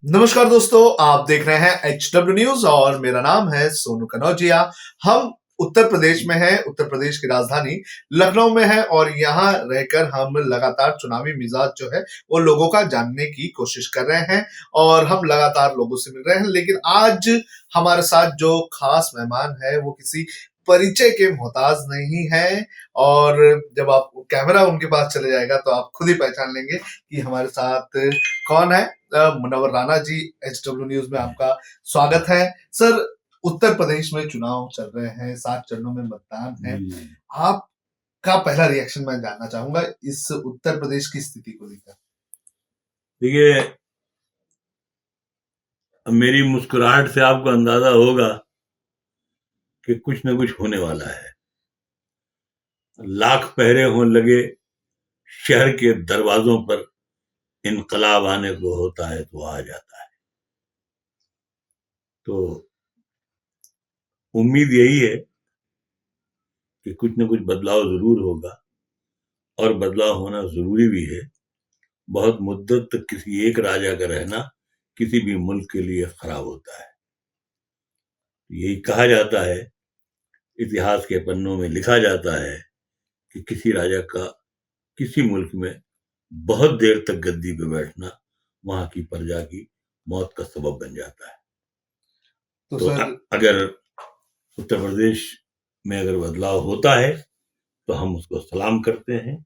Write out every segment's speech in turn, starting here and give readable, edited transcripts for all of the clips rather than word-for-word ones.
नमस्कार दोस्तों, आप देख रहे हैं HW न्यूज और मेरा नाम है सोनू कनौजिया। हम उत्तर प्रदेश में हैं, उत्तर प्रदेश की राजधानी लखनऊ में है और यहाँ रहकर हम लगातार चुनावी मिजाज जो है वो लोगों का जानने की कोशिश कर रहे हैं और हम लगातार लोगों से मिल रहे हैं। लेकिन आज हमारे साथ जो खास मेहमान है वो किसी परिचय के मोहताज नहीं है और जब आप कैमरा उनके पास चले जाएगा तो आप खुद ही पहचान लेंगे कि हमारे साथ कौन है। मुनव्वर राणा जी, HW न्यूज में आपका स्वागत है। सर, उत्तर प्रदेश में चुनाव चल रहे हैं, 7 चरणों में मतदान है। आपका पहला रिएक्शन मैं जानना चाहूंगा इस उत्तर प्रदेश की स्थिति को लेकर। देखिए, मेरी मुस्कुराहट से आपको अंदाजा होगा कि कुछ न कुछ होने वाला है। लाख पहरे हों लगे शहर के दरवाजों पर, इनकलाब आने को होता है तो आ जाता है। तो उम्मीद यही है कि कुछ न कुछ बदलाव जरूर होगा और बदलाव होना जरूरी भी है। बहुत मुद्दत तक किसी एक राजा का रहना किसी भी मुल्क के लिए खराब होता है। यही कहा जाता है, इतिहास के पन्नों में लिखा जाता है कि किसी राजा का किसी मुल्क में बहुत देर तक गद्दी पे बैठना वहां की प्रजा की मौत का सबब बन जाता है। तो सर, अगर उत्तर प्रदेश में अगर बदलाव होता है तो हम उसको सलाम करते हैं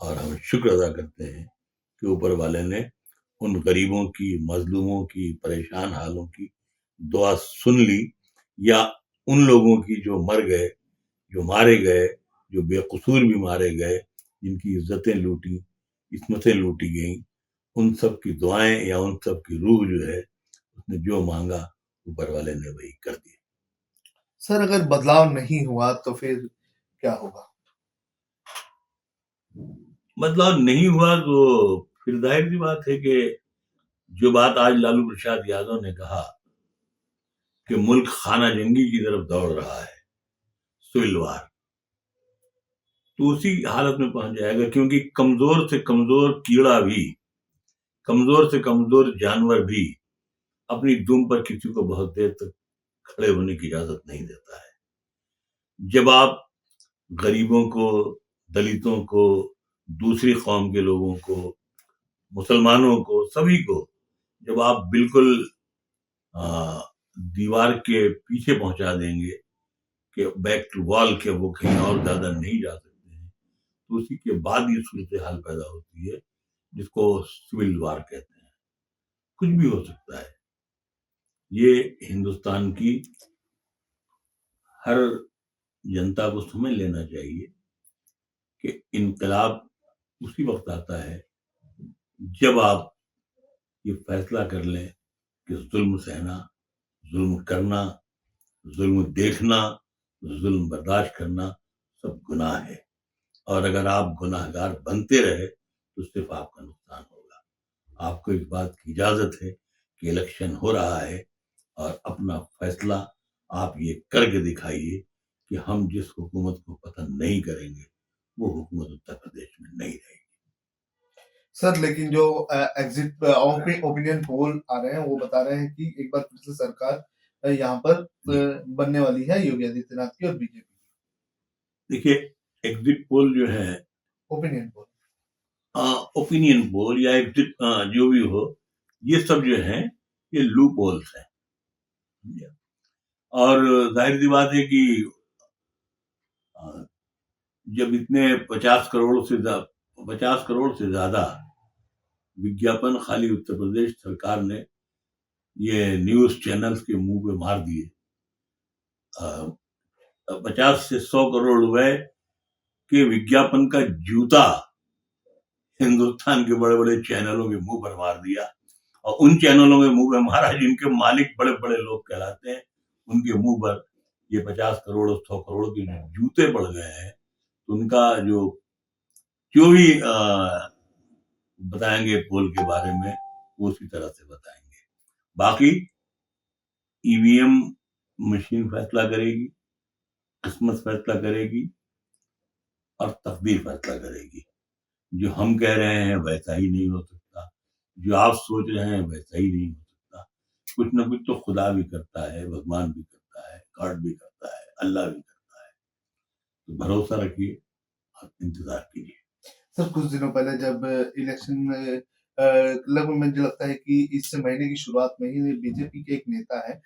और हम शुक्र अदा करते हैं कि ऊपर वाले ने उन गरीबों की, मजलूमों की, परेशान हालों की दुआ सुन ली, या उन लोगों की जो मर गए, जो मारे गए, जो बेकसूर भी मारे गए, जिनकी इज्जतें लूटी, इस्मतें लूटी गई, उन सब की दुआएं या उन सब की रूह जो है उसने जो मांगा ऊपर वाले ने वही कर दिया। सर, अगर बदलाव नहीं हुआ तो फिर क्या होगा? बदलाव नहीं हुआ तो फिर जाहिर सी बात है कि जो बात आज लालू प्रसाद यादव ने कहा कि मुल्क खाना जंगी की तरफ दौड़ रहा है, सिविल वार, तो उसी हालत में पहुंच जाएगा। क्योंकि कमजोर से कमजोर कीड़ा भी, कमजोर से कमजोर जानवर भी अपनी दुम पर किसी को बहुत देर तक खड़े होने की इजाजत नहीं देता है। जब आप गरीबों को, दलितों को, दूसरी कौम के लोगों को, मुसलमानों को, सभी को जब आप बिल्कुल दीवार के पीछे पहुंचा देंगे कि बैक टू वॉल के वो कहीं और ज्यादा नहीं जा सकते हैं, तो उसी के बाद ये सूरत हाल पैदा होती है जिसको सिविल वार कहते हैं। कुछ भी हो सकता है। ये हिंदुस्तान की हर जनता को समझ लेना चाहिए कि इनकलाब उसी वक्त आता है जब आप ये फैसला कर लें कि जुल्म सहना, जुल्म करना, जुल्म देखना, जुल्म बर्दाश्त करना सब गुनाह है। और अगर आप गुनाहगार बनते रहे तो सिर्फ आपका नुकसान होगा। आपको इस बात की इजाजत है कि इलेक्शन हो रहा है और अपना फैसला आप ये करके दिखाइए कि हम जिस हुकूमत को पसंद नहीं करेंगे वो हुकूमत उत्तर प्रदेश में नहीं रहेगी। सर, लेकिन जो एग्जिट ओपिनियन पोल आ रहे हैं वो बता रहे हैं कि एक बार फिर से सरकार यहाँ पर बनने वाली है योगी आदित्यनाथ की और बीजेपी। देखिए, एग्जिट पोल जो है, ओपिनियन पोल, ओपिनियन पोल या एग्जिट जो भी हो, ये सब जो है ये लूप होल्स है। और जाहिर सी बात है कि जब इतने 50 करोड़ से ज्यादा विज्ञापन खाली उत्तर प्रदेश सरकार ने ये न्यूज चैनल्स के मुंह पे मार दिए, 50 से 100 करोड़ रुपए के विज्ञापन का जूता हिंदुस्तान के बड़े बड़े चैनलों के मुंह पर मार दिया, और उन चैनलों के मुंह पर मारा जिनके मालिक बड़े बड़े लोग कहलाते हैं, उनके मुंह पर ये 50 करोड़ 100 करोड़ के जूते पड़ गए हैं। तो उनका जो भी बताएंगे पोल के बारे में वो उसी तरह से बताएंगे। बाकी ईवीएम मशीन फैसला करेगी, किस्मत फैसला करेगी और तकदीर फैसला करेगी। जो हम कह रहे हैं वैसा ही नहीं हो सकता, जो आप सोच रहे हैं वैसा ही नहीं हो सकता। कुछ ना कुछ तो खुदा भी करता है, भगवान भी करता है, गॉड भी करता है, अल्लाह भी करता है। तो भरोसा रखिए और इंतजार कीजिए। सर कुछ दिनों पहले जब इलेक्शन में लगभग मुझे लगता है कि इस महीने की शुरुआत में ही बीजेपी के एक नेता है,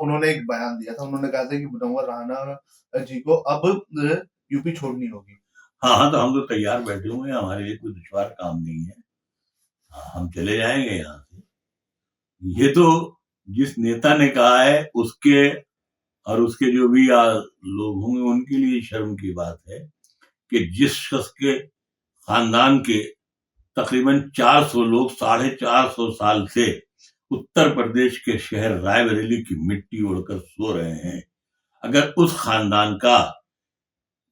उन्होंने एक बयान दिया था। उन्होंने कहा था कि मुनव्वर राना जी को अब यूपी छोड़नी होगी। हाँ, हाँ, तो हम तो तैयार बैठे हुए हैं, हमारे लिए कोई दुश्वार काम नहीं है। हाँ, हम चले जाएँगे यहाँ से। ये तो जिस नेता ने कहा है उसके और उसके जो भी लोग होंगे उनके लिए शर्म की बात है कि जिस शख्स के खानदान के तकरीबन 400 लोग 450 साल से उत्तर प्रदेश के शहर रायबरेली की मिट्टी ओढ़कर सो रहे हैं। अगर उस खानदान का,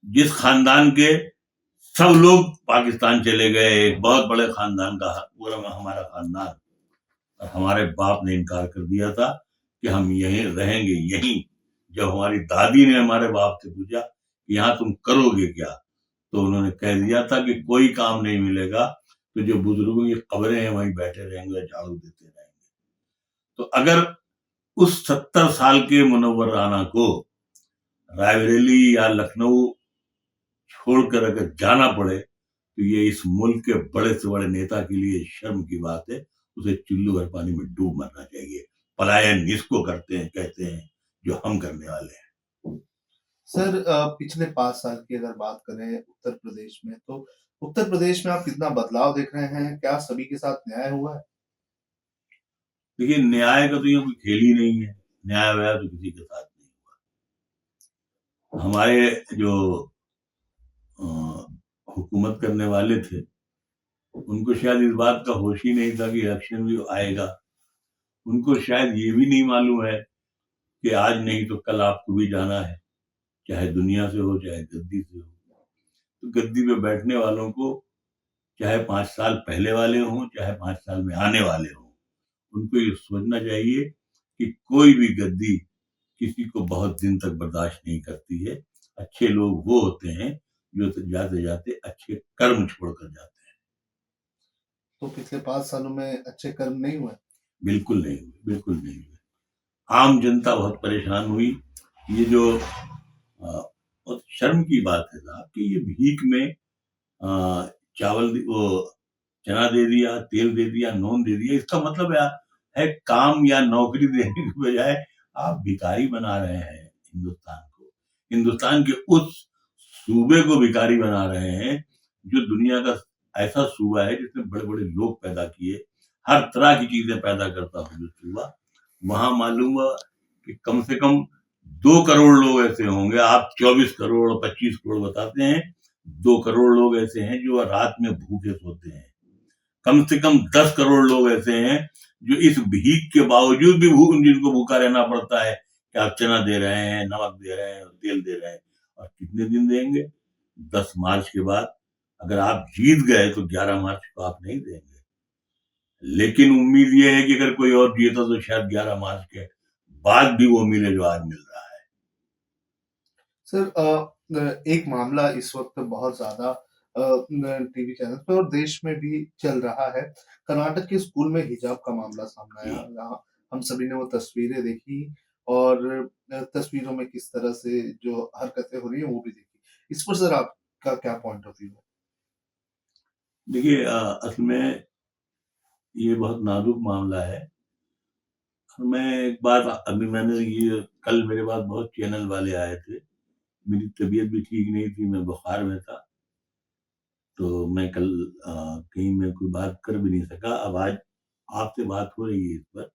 जिस खानदान के सब लोग पाकिस्तान चले गए, एक बहुत बड़े खानदान का पूरा हमारा खानदान, और हमारे बाप ने इनकार कर दिया था कि हम यहीं रहेंगे। यहीं जब हमारी दादी ने हमारे बाप से पूछा कि यहाँ तुम करोगे क्या, तो उन्होंने कह दिया था कि कोई काम नहीं मिलेगा, तो जो बुजुर्गों की कब्रें हैं वहीं बैठे रहेंगे, झाड़ू देते रहेंगे। तो अगर उस 70 साल के मुनव्वर राना को रायबरेली या लखनऊ छोड़कर अगर जाना पड़े, तो ये इस मुल्क के बड़े से बड़े नेता के लिए शर्म की बात है। उसे चुल्लू भर पानी में डूब मरना चाहिए। पलायन इसको कहते हैं जो हम करने वाले हैं। सर पिछले 5 साल की अगर बात करें उत्तर प्रदेश में, तो उत्तर प्रदेश में आप कितना बदलाव देख रहे हैं? क्या सभी के साथ न्याय हुआ है? देखिए, न्याय का तो ये कोई खेल ही नहीं है। न्याय व्याय तो किसी के साथ नहीं हुआ। हमारे जो अ, हुकूमत करने वाले थे, उनको शायद इस बात का होश ही नहीं था कि इलेक्शन भी आएगा। उनको शायद ये भी नहीं मालूम है कि आज नहीं तो कल आपको भी जाना है, चाहे दुनिया से हो, चाहे गद्दी से हो। तो गद्दी पे बैठने वालों को, चाहे 5 साल पहले वाले हों, चाहे 5 साल में आने वाले हों, उनको ये सोचना चाहिए कि कोई भी गद्दी किसी को बहुत दिन तक बर्दाश्त नहीं करती है। अच्छे लोग वो होते हैं जो जाते-जाते अच्छे कर्म छोड़कर जाते हैं। तो पिछले 5 सालों में अच्छे कर्म नहीं हुए? बिल्कुल नहीं हुए, बिल्कुल नहीं हुए। आम जनता बहुत परेशान हुई। ये जो बहुत शर्म की बात है साहब कि ये भीख में चावल वो चना दे दिया, तेल दे दिया, नून दे दिया। इसका मतलब है काम या नौकरी देने के बजाय आप भिखारी बना रहे हैं हिंदुस्तान को। हिंदुस्तान के उस सूबे को भिखारी बना रहे हैं जो दुनिया का ऐसा सूबा है जिसने बड़े-बड़े लोग पैदा किए, हर तरह की चीजें पैदा करता हो जो सूबा, वहां मालूम हुआ कि कम से कम 2 करोड़ लोग ऐसे होंगे। आप 24 करोड़ 25 करोड़ बताते हैं, 2 करोड़ लोग ऐसे हैं जो रात में भूखे सोते हैं। कम से कम 10 करोड़ लोग ऐसे हैं जो इस भीख के बावजूद भी जिनको भूखा रहना पड़ता है कि आप चना दे रहे हैं, नमक दे रहे हैं, तेल दे रहे हैं। और कितने दिन देंगे? 10 मार्च के बाद अगर आप जीत गए तो 11 मार्च को आप नहीं देंगे। लेकिन उम्मीद ये है कि अगर कोई और जीता तो शायद 11 मार्च के बाद भी वो मिले जो आज मिल रहा है। सर एक मामला इस वक्त बहुत ज्यादा टीवी चैनल पे और देश में भी चल रहा है। कर्नाटक के स्कूल में हिजाब का मामला सामने आया। जी। यहाँ हम सभी ने वो तस्वीरें देखी और तस्वीरों में किस तरह से जो हरकतें हो रही हैं वो भी देखी। इस पर सर आपका क्या पॉइंट ऑफ व्यू है? देखिए, असल में ये बहुत नाजुक मामला है। मैं एक बात अभी मैंने ये कल मेरे पास बहुत चैनल वाले आए थे। मेरी तबीयत भी ठीक नहीं थी, मैं बुखार में था। तो मैं कल कहीं मैं कोई बात कर भी नहीं सका। अब आज आपसे बात हो रही है इस पर।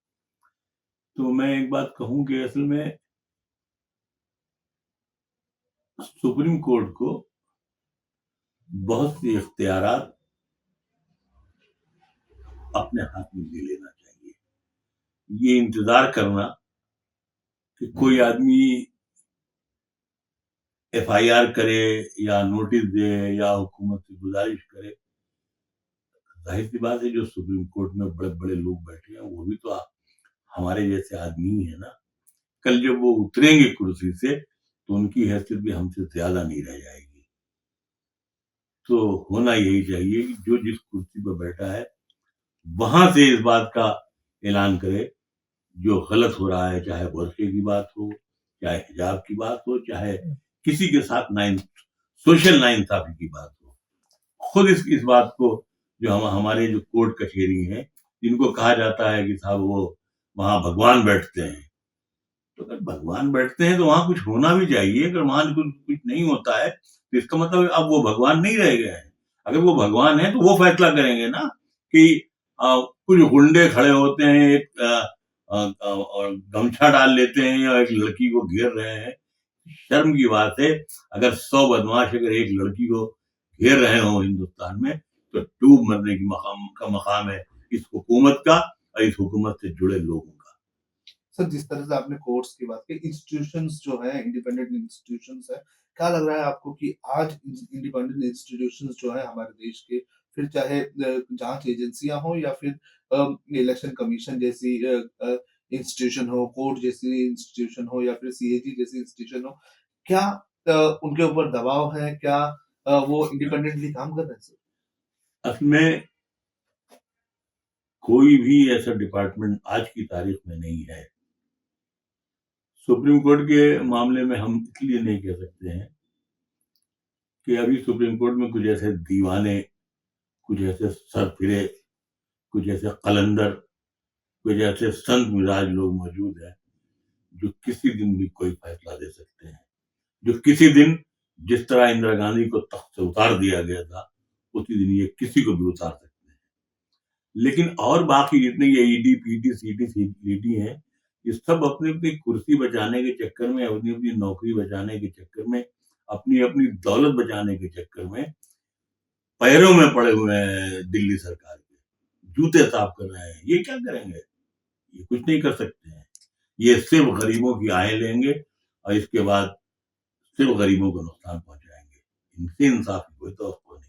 तो मैं एक बात कहूँ कि असल में सुप्रीम कोर्ट को बहुत से इख्तियारात अपने हाथ में ले लेना चाहिए। ये इंतज़ार करना कि कोई आदमी एफआईआर करे या नोटिस दे या हुकूमत से गुज़ारिश करे, ज़ाहिर-सी बात है जो सुप्रीम कोर्ट में बड़े-बड़े लोग बैठे हैं, वो भी तो हमारे जैसे आदमी ही है ना। कल जब वो उतरेंगे कुर्सी से, तो उनकी हैसियत भी हमसे ज़्यादा नहीं रह जाएगी। तो होना यही चाहिए कि जो जिस कुर्सी पर बैठा है, वहां से इस बात का ऐलान करे जो गलत हो रहा है, चाहे बुरके की बात हो, चाहे हिजाब की बात हो, चाहे किसी के साथ सोशल नाइंसाफी की बात हो। खुद इस बात को जो हमारे जो कोर्ट कचहरी हैं, जिनको कहा जाता है कि साहब वो वहाँ भगवान बैठते हैं। तो अगर भगवान बैठते हैं तो वहाँ कुछ होना भी चाहिए। अगर वहाँ कुछ नहीं होता है तो इसका मतलब अब वो भगवान नहीं रह गए हैं। अगर वो भगवान है तो वो फैसला करेंगे ना कि कुछ गुंडे खड़े होते हैं और गमछा डाल लेते हैं और एक लड़की को घेर रहे हैं। शर्म की बात है। अगर 100 बदमाश अगर एक लड़की को घेर रहे हो हिंदुस्तान में तो डूब मरने की मकाम है इस हुकूमत का और इस हुकूमत से जुड़े लोगों का। सर, जिस तरह से आपने कोर्ट्स की बात की, इंस्टीट्यूशंस जो है, इंडिपेंडेंट इंस्टीट्यूशंस है, क्या लग रहा है आपको कि आज इंडिपेंडेंट इंस्टीट्यूशंस जो है हमारे देश के, फिर चाहे जांच एजेंसियां हो या फिर इलेक्शन कमीशन जैसी इंस्टीट्यूशन हो, कोर्ट जैसी इंस्टीट्यूशन हो या फिर सीएजी जैसी इंस्टीट्यूशन हो, क्या उनके ऊपर दबाव है? क्या वो इंडिपेंडेंटली काम कर रहे हैं सर? असल में कोई भी ऐसा डिपार्टमेंट आज की तारीख में नहीं है। सुप्रीम कोर्ट के मामले में हम इसलिए नहीं कह सकते हैं कि अभी सुप्रीम कोर्ट में कुछ ऐसे दीवाने, कुछ ऐसे सरफिरे, कुछ ऐसे कलंदर, कुछ ऐसे संत मिजाज लोग मौजूद हैं जो किसी दिन भी कोई फैसला दे सकते हैं। जो किसी दिन जिस तरह इंदिरा गांधी को तख्त से उतार दिया गया था उसी दिन ये किसी को भी उतार सकते हैं। लेकिन और बाकी जितने ये ईडी पीटी सीटी सीडी हैं, ये सब अपनी अपनी कुर्सी बचाने के चक्कर में, अपनी अपनी नौकरी बचाने के चक्कर में, अपनी अपनी दौलत बचाने के चक्कर में पैरों में पड़े हुए हैं दिल्ली सरकार के, जूते साफ कर रहे हैं। ये क्या करेंगे? ये कुछ नहीं कर सकते हैं। ये सिर्फ गरीबों की आय लेंगे और इसके बाद सिर्फ गरीबों को नुकसान पहुंचाएंगे। इनसे इंसाफ की कोई तो नहीं है।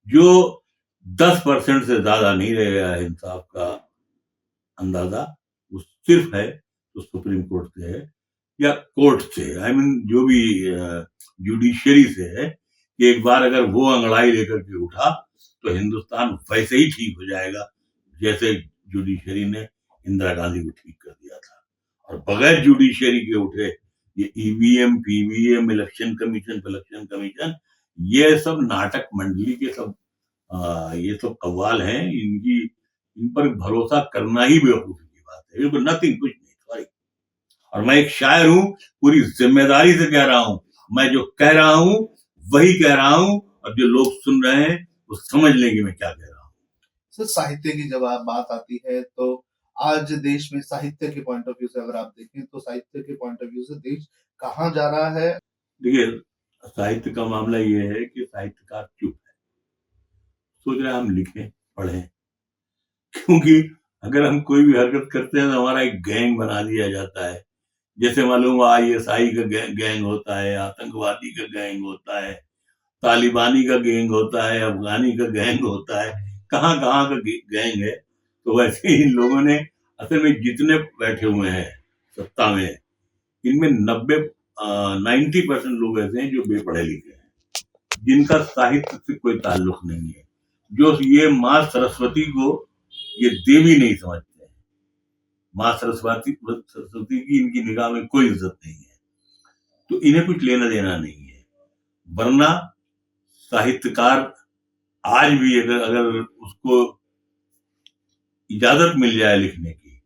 जो 10% से ज्यादा नहीं रह गया है इंसाफ का अंदाजा, वो सिर्फ है तो सुप्रीम कोर्ट से है या कोर्ट से, आई मीन जो भी जुडिशियरी से है कि एक बार अगर वो अंगड़ाई लेकर के उठा तो हिंदुस्तान वैसे ही ठीक हो जाएगा जैसे जुडिशियरी ने इंदिरा गांधी को ठीक कर दिया था। और बगैर जुडिशियरी के उठे ये ईवीएम पीवीएम इलेक्शन कमीशन ये सब नाटक मंडली के सब ये सब कव्वाल हैं। इन पर भरोसा करना ही बेवकूफी की बात है। नथिंग, कुछ नहीं, सॉरी। और मैं एक शायर हूं, पूरी जिम्मेदारी से कह रहा हूं। मैं जो कह रहा हूं वही कह रहा हूं और जो लोग सुन रहे हैं वो समझ लेंगे मैं क्या कह रहा हूं। सर, साहित्य की जब बात आती है तो आज देश में साहित्य के पॉइंट ऑफ व्यू से अगर आप देखें तो साहित्य के पॉइंट ऑफ व्यू से देश कहाँ जा रहा है? देखिए, साहित्य का मामला ये है कि साहित्यकार चुप है, सोच रहे हम लिखें पढ़ें। क्योंकि अगर हम कोई भी हरकत करते हैं तो हमारा एक गैंग बना दिया जाता है। जैसे मालूम आईएसआई का गैंग होता है, आतंकवादी का गैंग होता है, तालिबानी का गैंग होता है, अफगानी का गैंग होता है, कहाँ कहाँ का गैंग है। तो वैसे ही इन लोगों ने असल में जितने बैठे हुए हैं सत्ता में, इनमें 90% लोग ऐसे हैं जो बेपढ़े लिखे हैं, जिनका साहित्य से कोई ताल्लुक नहीं है, जो ये माँ सरस्वती को ये देवी नहीं समझते हैं। माँ सरस्वती की इनकी निगाह में कोई इज्जत नहीं है, तो इन्हें कुछ लेना देना नहीं है। वरना साहित्यकार आज भी अगर उसको इजाजत मिल जाए लिखने की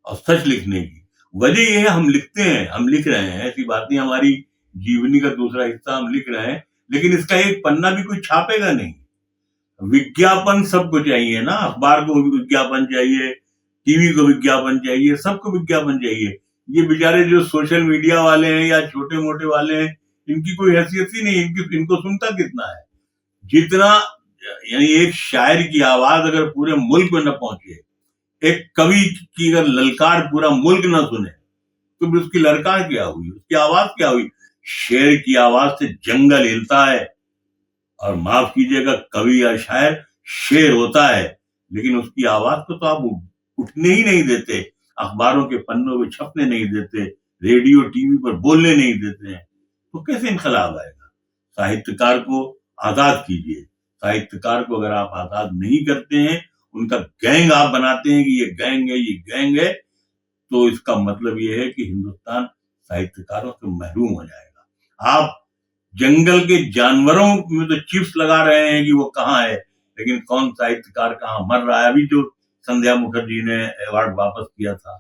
और सच लिखने की, वजह यह है हम लिखते हैं, हम लिख रहे हैं, ऐसी बात नहीं। हमारी जीवनी का दूसरा हिस्सा हम लिख रहे हैं, लेकिन इसका एक पन्ना भी कोई छापेगा नहीं। विज्ञापन सबको चाहिए ना, अखबार को विज्ञापन चाहिए, टीवी को विज्ञापन चाहिए, सबको विज्ञापन चाहिए। ये बेचारे जो सोशल मीडिया वाले हैं या छोटे मोटे वाले हैं, इनकी कोई हैसियत ही नहीं, इनको सुनता कितना है? जितना, यानी एक शायर की आवाज अगर पूरे मुल्क में न पहुंचे, एक कवि की अगर ललकार पूरा मुल्क न सुने, तो फिर उसकी ललकार क्या हुई, उसकी आवाज क्या हुई? शेर की आवाज से जंगल हिलता है, और माफ कीजिएगा कवि या शायर शेर होता है, लेकिन उसकी आवाज को तो आप उठने ही नहीं देते, अखबारों के पन्नों में छपने नहीं देते, रेडियो टीवी पर बोलने नहीं देते हैं, तो कैसे इनकलाब आएगा? साहित्यकार को आजाद कीजिए। साहित्यकार को अगर आप आजाद नहीं करते हैं उनका गैंग आप बनाते हैं कि ये गैंग है, ये गैंग है, तो इसका मतलब ये है कि हिंदुस्तान साहित्यकारों से महरूम हो जाएगा। आप जंगल के जानवरों में तो चिप्स लगा रहे हैं कि वो कहाँ है, लेकिन कौन साहित्यकार कहाँ मर रहा है। अभी जो संध्या मुखर्जी ने अवार्ड वापस किया था,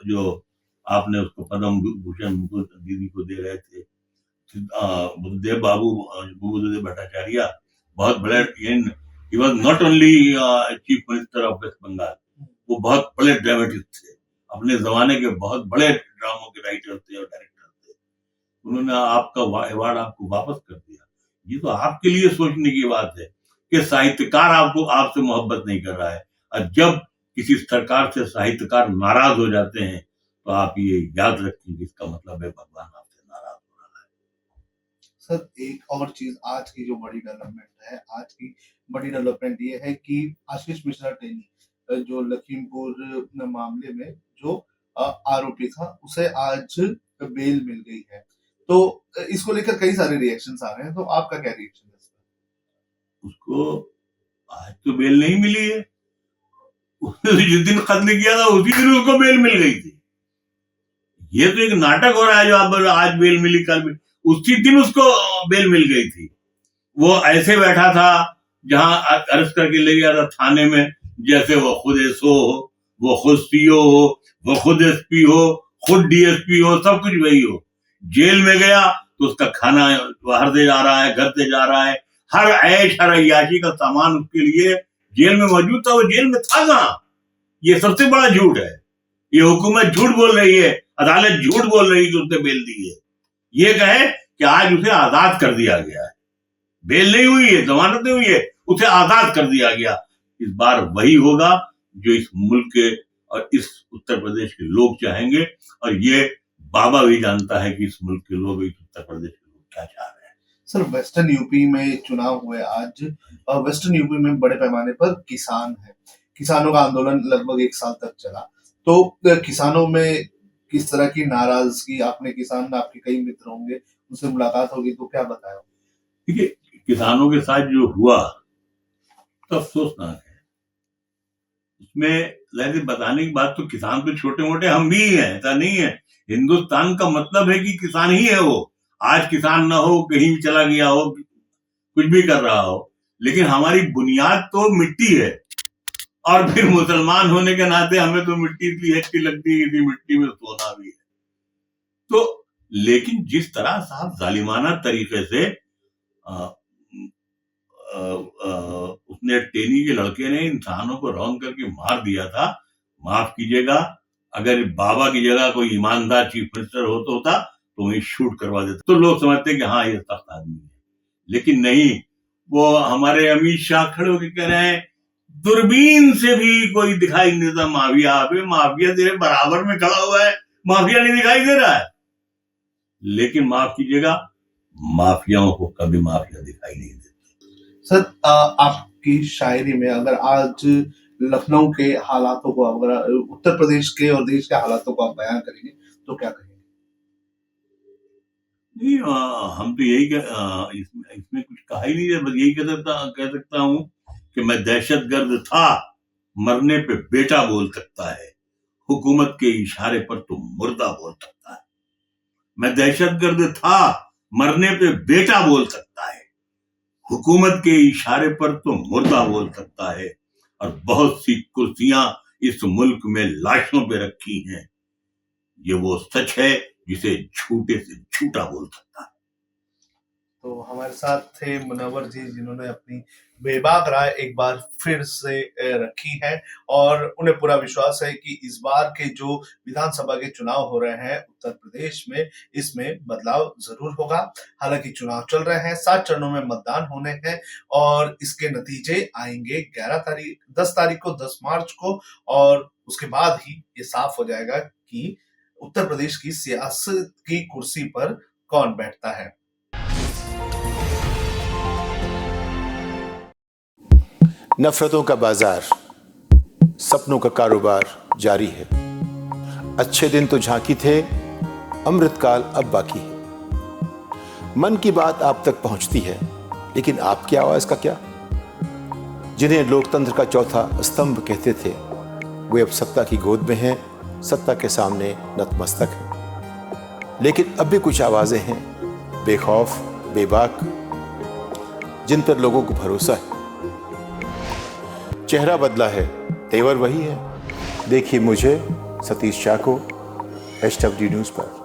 जो आपने उसको पद्म भूषण दीदी को दे रहे थे, बुद्धदेव बाबू, बुद्धदेव भट्टाचार्य, बहुत बड़े, ही was not only chief minister of West Bengal, वो बहुत बड़े ड्रामेटिस्ट थे, अपने जमाने के बहुत बड़े ड्रामों के राइटर थे और डायरेक्टर थे। उन्होंने आपका अवार्ड आपको वापस कर दिया। ये तो आपके लिए सोचने की बात है कि साहित्यकार आपको आपसे मोहब्बत नहीं कर रहा है, और जब किसी सरकार से साहित्यकार नाराज हो जाते हैं तो आप ये याद रखें कि इसका मतलब है भगवान आपसे नाराज हो रहा है। सर एक और चीज आज की जो बड़ी डेवलपमेंट है, आज की बड़ी डेवलपमेंट ये है कि आशीष मिश्रा टेनी जो लखीमपुर मामले में जो आरोपी था, उसे आज बेल मिल गई है। तो इसको लेकर कई सारे रिएक्शंस आ रहे हैं, तो आपका क्या रिएक्शन है इस पर? उसको आज तो बेल नहीं मिली है, उसने जिस दिन कत्ल किया था उसी दिन उसको बेल मिल गई थी। ये तो एक नाटक हो रहा है जो आप आज बेल मिली, कल मिली, उसी दिन उसको बेल मिल गई थी। वो ऐसे बैठा था जहां अरेस्ट करके ले गया था थाने में, जैसे वो खुद एसओ हो, वो खुद सीओ हो, वो खुद एसपी हो, खुद डीएसपी हो, सब कुछ वही हो। जेल में गया तो उसका खाना बाहर से जा रहा है, घर से जा रहा है, हर ऐश हर अय्याशी का सामान उसके लिए जेल में मौजूद था। वो जेल में था कहां? ये सबसे बड़ा झूठ है। ये हुकूमत झूठ बोल रही है, अदालत झूठ बोल रही है कि उसने बेल दी है। ये कहे कि आज उसे आजाद कर दिया गया है, बेल नहीं हुई है, जमानत नहीं हुई है, उसे आजाद कर दिया गया। इस बार वही होगा जो इस मुल्क के और इस उत्तर प्रदेश के लोग चाहेंगे, और ये बाबा भी जानता है कि इस मुल्क के लोग, इस उत्तर प्रदेश के लोग क्या चाह रहे हैं। सर वेस्टर्न यूपी में चुनाव हुए आज, वेस्टर्न यूपी में बड़े पैमाने पर किसान है, किसानों का आंदोलन लगभग 1 साल तक चला। तो किसानों में किस तरह की नाराजगी, आपने किसान, आपके कई मित्र होंगे, उनसे मुलाकात होगी, तो क्या बताया? देखिए, किसानों के साथ जो हुआ तो अफसोसनाक है। उसमें लहजे बताने की बात, तो किसान तो छोटे मोटे हम भी हैं, ऐसा नहीं है। हिंदुस्तान का मतलब है कि किसान ही है वो। आज किसान ना हो, कहीं चला गया हो, कुछ भी कर रहा हो, लेकिन हमारी बुनियाद तो मिट्टी है। और फिर मुसलमान होने के नाते हमें तो मिट्टी की अच्छी लगती है, इसी मिट्टी में सोना भी है। तो लेकिन जिस तरह साहब जालिमाना तरीके से उसने टेनी के लड़के ने इंसानों को रौंद करके मार दिया था, माफ कीजिएगा, अगर बाबा की जगह कोई ईमानदार चीफ मिनिस्टर होता तो वही शूट करवा देता, तो लोग समझते कि हाँ ये सख्त आदमी है। लेकिन नहीं, वो हमारे अमित शाह खड़े होकर कह रहे हैं दूरबीन से भी कोई दिखाई नहीं देता माफिया पे, माफिया तेरे बराबर में खड़ा हुआ है, माफिया नहीं दिखाई दे रहा है। लेकिन माफ कीजिएगा, माफियाओं को कभी माफिया दिखाई नहीं देता। सर आपकी शायरी में अगर आज लखनऊ के हालातों को, अगर उत्तर प्रदेश के और देश के हालातों को आप बयान करेंगे तो क्या कहेंगे? नहीं, हम तो यही इसमें कुछ कहा ही नहीं है, बस यही कह सकता हूं कि मैं दहशतगर्द था, मरने पे बेटा बोल सकता है, हुकूमत के इशारे पर तो मुर्दा बोल सकता है। मैं दहशतगर्द था, मरने पे बेटा बोल सकता है, हुकूमत के इशारे पर तो मुर्दा बोल सकता है, और बहुत सी कुर्सियां इस मुल्क में लाशों पे रखी हैं। ये वो सच है जिसे झूठे से झूठा बोल सकता है। तो हमारे साथ थे मुनव्वर जी, जिन्होंने अपनी बेबाक राय एक बार फिर से रखी है, और उन्हें पूरा विश्वास है कि इस बार के जो विधानसभा के चुनाव हो रहे हैं उत्तर प्रदेश में, इसमें बदलाव जरूर होगा। हालांकि चुनाव चल रहे हैं, 7 चरणों में मतदान होने हैं, और इसके नतीजे आएंगे 10 तारीख को, 10 मार्च को, और उसके बाद ही ये साफ हो जाएगा कि उत्तर प्रदेश की सियासत की कुर्सी पर कौन बैठता है। नफरतों का बाजार, सपनों का कारोबार जारी है। अच्छे दिन तो झांकी थे, अमृतकाल अब बाकी है। मन की बात आप तक पहुंचती है, लेकिन आपकी आवाज का क्या? जिन्हें लोकतंत्र का चौथा स्तंभ कहते थे, वे अब सत्ता की गोद में हैं, सत्ता के सामने नतमस्तक हैं। लेकिन अब भी कुछ आवाजें हैं, बेखौफ, बेबाक, जिन पर लोगों को भरोसा है। चेहरा बदला है, तेवर वही है। देखिए मुझे, सतीश शाह को, HW न्यूज़ पर।